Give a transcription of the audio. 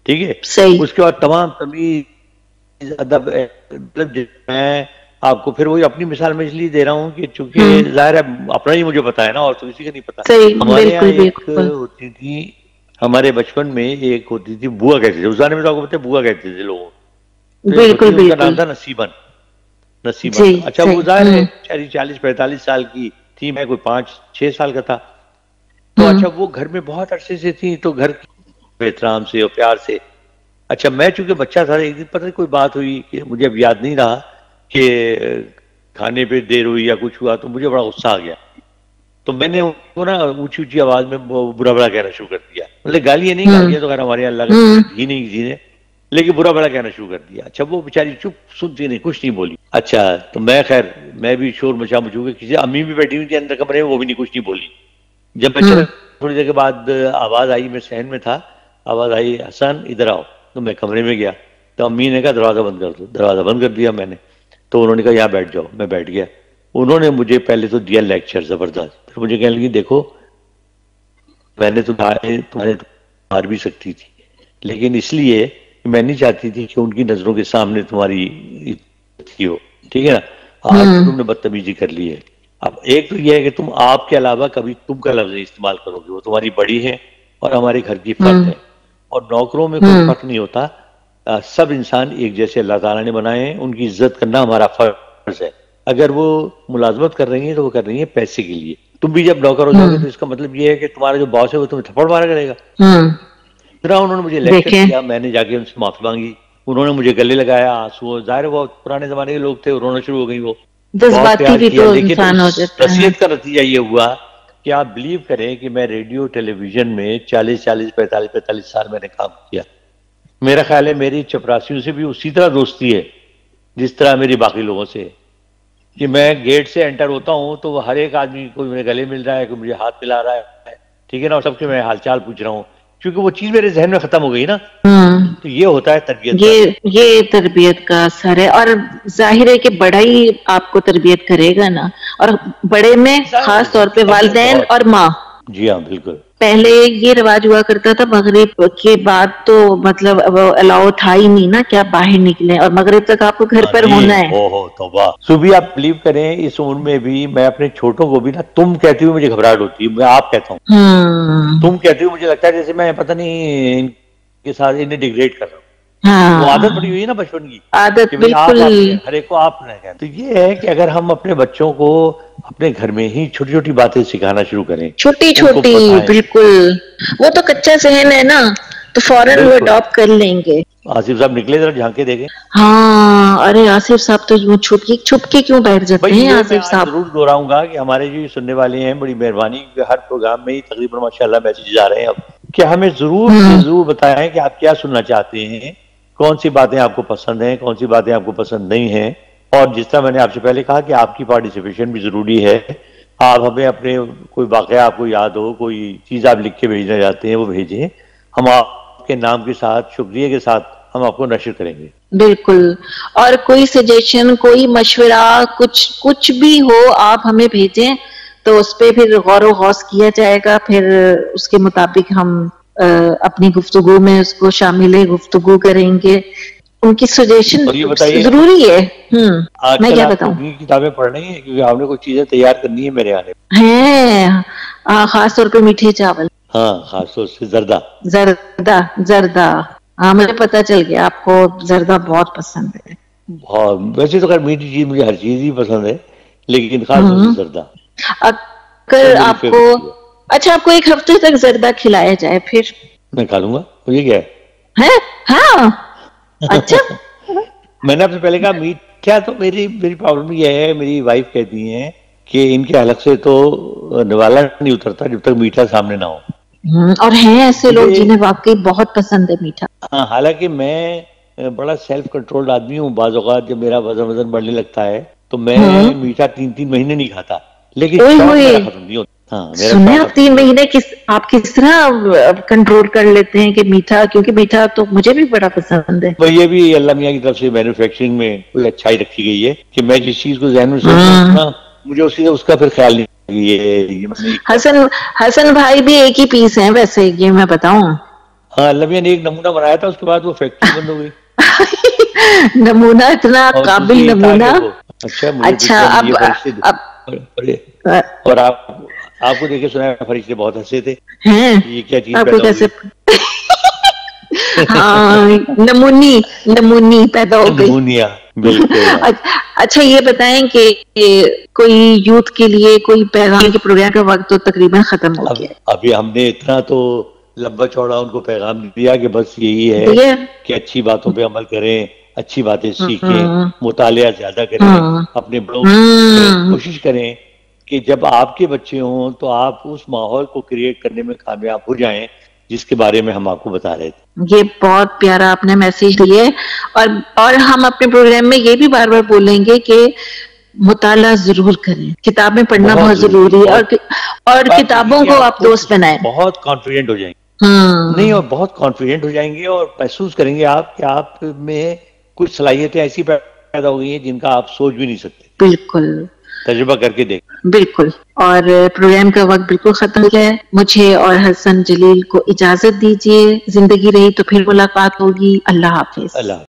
ٹھیک ہے. صحیح. اس کے بعد تمام تمیز ادب مطلب میں آپ کو پھر وہی اپنی مثال میں اس لیے دے رہا ہوں کہ چونکہ ظاہر ہے اپنا ہی مجھے پتا ہے نا اور تو کسی کا نہیں پتا. صحیح. ہمارے یہاں بالکل ایک بالکل. ہوتی تھی ہمارے بچپن میں ایک ہوتی تھی بوا کہتے تھے, اس زمانے میں تو آپ کو پتہ ہے بوا کہتے تھے لوگوں. تو ایک ہوتی بالکل تھی ان کا نام بالکل. تھا نصیبن. نصیبن جی اچھا وہ صحیح. ظاہر ہے 40-45 سال کی تھی, میں کوئی 5-6 سال کا تھا. تو اچھا وہ گھر میں بہت عرصے سے تھی تو گھر کی احترام سے اور پیار سے. اچھا میں چونکہ بچہ تھا ایک دن پتہ نہیں کوئی بات ہوئی کہ مجھے اب یاد نہیں رہا کہ کھانے پہ دیر ہوئی یا کچھ ہوا تو مجھے بڑا غصہ آ گیا. تو میں نے وہ نا اونچی اونچی آواز میں برا بڑا کہنا شروع کر دیا. مطلب گالیاں نہیں, گالیاں تو خیر ہمارے یہاں اللہ کا شکر ہی نہیں کسی نے, لیکن برا بڑا کہنا شروع کر دیا. اچھا وہ بیچاری چپ سنتی نہیں, کچھ نہیں بولی. اچھا تو میں خیر میں بھی شور مچا مچوں کے کسی امی بھی بیٹھی ہوئی تھی اندر کمرے میں, وہ بھی نہیں کچھ نہیں بولی. جب میں چلا تھوڑی دیر کے بعد آواز آئی, میں صحن میں تھا, آواز آئی حسن ادھر آؤ. تو میں کمرے میں گیا تو امی نے کہا دروازہ بند کر دو. دروازہ بند کر دیا میں نے. تو انہوں نے کہا یہاں بیٹھ جاؤ. میں بیٹھ گیا. انہوں نے مجھے پہلے تو دیا لیکچر زبردست. پھر مجھے کہنے لگی دیکھو میں نے تمہارے مار بھی سکتی تھی لیکن اس لیے میں نہیں چاہتی تھی کہ ان کی نظروں کے سامنے تمہاری عزت ہو, ٹھیک ہے نا. آج تم نے بدتمیزی کر لی ہے. اب ایک تو یہ ہے کہ تم آپ کے علاوہ کبھی تم کا لفظ استعمال کرو گے, وہ تمہاری بڑی ہے اور ہمارے گھر کی فرد ہے, اور نوکروں میں کوئی فرق نہیں ہوتا. سب انسان ایک جیسے اللہ تعالیٰ نے بنائے ہیں, ان کی عزت کرنا ہمارا فرض ہے. اگر وہ ملازمت کر رہی ہیں تو وہ کر رہی ہیں پیسے کے لیے. تم بھی جب نوکر ہو جاؤ گے تو اس کا مطلب یہ ہے کہ تمہارا جو باس ہے وہ تمہیں تھپڑ مارا کرے گا. انہوں نے مجھے لیکچر دیا, میں نے جا کے ان سے معافی مانگی. انہوں نے مجھے گلے لگایا, آنسو, ظاہر وہ پرانے زمانے کے لوگ تھے, رونا شروع ہو گئی. وہ بہت جذباتی پیار بھی کیا, تو لیکن انسان ہو اس جاتا ہے. نصیحت کا نتیجہ یہ ہوا کہ آپ بلیو کریں کہ میں ریڈیو ٹیلی ویژن میں 45 سال میں نے کام کیا. میرا خیال ہے میری چپراسیوں سے بھی اسی طرح دوستی ہے جس طرح میری باقی لوگوں سے, کہ میں گیٹ سے انٹر ہوتا ہوں تو ہر ایک آدمی کوئی میرے گلے مل رہا ہے, کوئی مجھے ہاتھ ملا رہا ہے, ٹھیک ہے نا, اور سب کے میں حال چال پوچھ رہا ہوں کیونکہ وہ چیز میرے ذہن میں ختم ہو گئی نا. تو یہ ہوتا ہے تربیت کا اثر. یہ تربیت کا اثر ہے, اور ظاہر ہے کہ بڑا ہی آپ کو تربیت کرے گا نا, اور بڑے میں خاص طور پہ والدین اور ماں. جی ہاں بالکل. پہلے یہ رواج ہوا کرتا تھا مغرب کے بعد تو مطلب الاؤ تھا ہی نہیں نا کہ آپ باہر نکلیں, اور مغرب تک آپ کو گھر پر ہونا ہے. توبہ. صبح آپ بلیو کریں اس عمر میں بھی میں اپنے چھوٹوں کو بھی نا تم کہتی ہوئی مجھے گھبراہٹ ہوتی ہے, میں آپ کہتا ہوں. تم کہتے ہو مجھے لگتا ہے جیسے میں پتہ نہیں ان کے ساتھ انہیں ڈیگریڈ کر رہا ہوں. وہ عادت پڑی ہوئی ہے نا بچپن کی عادت کہ بھئی آپ بالکل. ہر ایک کو آپ رہ گئے. تو یہ ہے کہ اگر ہم اپنے بچوں کو اپنے گھر میں ہی چھوٹی چھوٹی باتیں سکھانا شروع کریں, چھوٹی ان کو چھوٹی بتائیں. بالکل, وہ تو کچا ذہن ہے نا تو فوراً وہ بالکل. اڈاپٹ کر لیں گے. آصف صاحب نکلے ذرا جھانک کے دیکھیں. ہاں ارے آصف صاحب تو یوں چھپ کے کیوں بیٹھ جاتے بھائی ہیں یہ میں آصف آج صاحب. ضرور دہراؤں گا کہ ہمارے جو سننے والے ہیں بڑی مہربانی, کیونکہ ہر پروگرام میں ہی تقریباً ماشاءاللہ میسیجز آ رہے ہیں اب, کہ ہمیں ضرور سے ضرور بتائیں کہ آپ کیا سننا چاہتے ہیں, کون سی باتیں آپ کو پسند ہیں, کون سی باتیں آپ کو پسند نہیں ہیں. اور جس طرح میں نے آپ سے پہلے کہا کہ آپ کی پارٹیسپیشن بھی ضروری ہے. آپ ہمیں اپنے کوئی واقعہ آپ کو یاد ہو, کوئی چیز آپ لکھ کے بھیجنا چاہتے ہیں وہ بھیجیں, ہم آپ کے نام کے ساتھ شکریہ کے ساتھ ہم آپ کو نشر کریں گے. بالکل. اور کوئی سجیشن, کوئی مشورہ, کچھ بھی ہو آپ ہمیں بھیجیں تو اس پہ پھر غور و خوض کیا جائے گا, پھر اس کے مطابق ہم اپنی گفتگو میں اس کو شامل گفتگو کریں گے. ان کی سجیشن اور یہ بتائیے ضروری ہے. آج میں کل کیا آپ بتاؤں, کوکنگ کی کتابیں پڑھ رہی ہیں کیونکہ آپ نے کوئی چیزیں تیار کرنی ہے میرے آنے میں. ہیں خاص طور پہ میٹھے چاول. ہاں خاص طور سے زردہ. زردہ ہاں مجھے پتا چل گیا آپ کو زردہ بہت پسند ہے. ویسے تو خیر میٹھی چیز مجھے ہر چیز ہی پسند ہے لیکن خاص طور سے زردہ وہ اگر میری آپ کو فیوریٹ چیز ہے. اچھا آپ کو ایک ہفتے تک زردہ کھلایا جائے پھر میں کھا لوں گا, مجھے کیا ہے. ہاں اچھا. میں نے آپ سے پہلے کہا میٹھا تو میری پرابلم یہ ہے, میری وائف کہتی ہیں کہ ان کے حلق سے تو نوالا نہیں اترتا جب تک میٹھا سامنے نہ ہو. اور ہیں ایسے لوگ مجھے جنہیں واقعی بہت پسند ہے میٹھا. ہاں حالانکہ میں بڑا سیلف کنٹرولڈ آدمی ہوں. بعض اوقات جب میرا وزن بڑھنے لگتا ہے تو میں میٹھا 3 مہینے نہیں کھاتا, لیکن شوق میرا ختم نہیں ہوتا. ہاں میرا سنیں شوق آپ ختم 3 نہیں ہوتا. مہینے آپ کس طرح کنٹرول کر لیتے ہیں کہ میٹھا, کیونکہ میٹھا تو مجھے بھی بڑا پسند ہے. یہ بھی اللہ میاں کی طرف سے مینوفیکچرنگ میں کوئی اچھائی رکھی گئی ہے کہ میں جس چیز کو ذہن میں سوچتا ہوں نا مجھے اس کا پھر خیال نہیں یہ میں نے کیا. حسن بھائی بھی ایک ہی پیس ہیں ویسے, یہ میں بتاؤں. ہاں اللہ میاں نے ایک نمونہ بنایا تھا، اس کے بعد وہ فیکٹری بند ہو گئی. نمونہ اتنا قابل نمونہ. اچھا اور آپ کو دیکھے سنا فرشتے بہت ہنسے تھے، یہ کیا چیز آپ پیدا کیسے ہوئی. ہاں نمونی پیدا ہو گئی. نمونیا بالکل. اچھا یہ بتائیں کہ کوئی یوتھ کے لیے کوئی پیغام کے پروگرام کا وقت تو تقریباً ختم ہو گیا. ابھی ہم نے اتنا تو لمبا چوڑا ان کو پیغام دیا کہ بس یہی ہے کہ اچھی باتوں پہ عمل کریں، اچھی باتیں سیکھیں، مطالعہ زیادہ کریں، اپنے بڑوں کوشش کریں کہ جب آپ کے بچے ہوں تو آپ اس ماحول کو کریٹ کرنے میں کامیاب ہو جائیں جس کے بارے میں ہم آپ کو بتا رہے تھے. یہ بہت پیارا آپ نے میسج دیے. اور ہم اپنے پروگرام میں یہ بھی بار بار بولیں گے کہ مطالعہ ضرور کریں، کتابیں پڑھنا بہت ضروری ہے، اور کتابوں کو آپ دوست بنائیں. بہت کانفیڈنٹ ہو جائیں گے. نہیں، اور بہت کانفیڈنٹ ہو جائیں گے اور محسوس کریں گے آپ کہ آپ میں کچھ صلاحیتیں ایسی پیدا ہو گئی ہیں جن کا آپ سوچ بھی نہیں سکتے. بالکل تجربہ کر کے دیکھ. بالکل. اور پروگرام کا وقت بالکل ختم ہو گیا ہے. مجھے اور حسن جلیل کو اجازت دیجیے، زندگی رہی تو پھر ملاقات ہوگی. اللہ حافظ. اللہ